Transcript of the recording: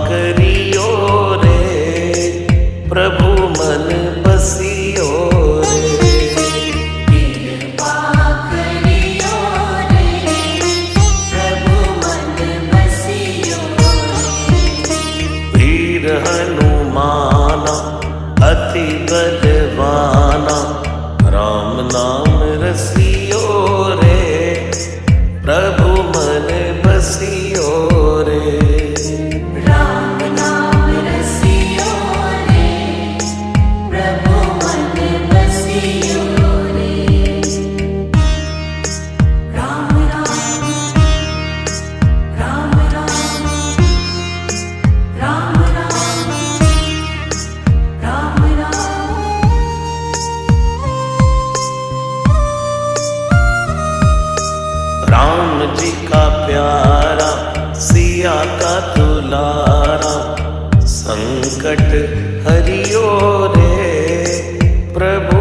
करियो रे, प्रभु मन बसियो रे। कृपा करियो रे, प्रभु मन बसियो रे। वीर हनुमाना अति बलवाना, राम नाम रसियो रे, प्रभु मन बसियो रे। राम नाम रसियो रे, प्रभु मन बसियो रे। राम राम राम राम, राम राम राम राम। राम जी का प्यारा, सिया का दुलारा, संकट हरियो रे, प्रभु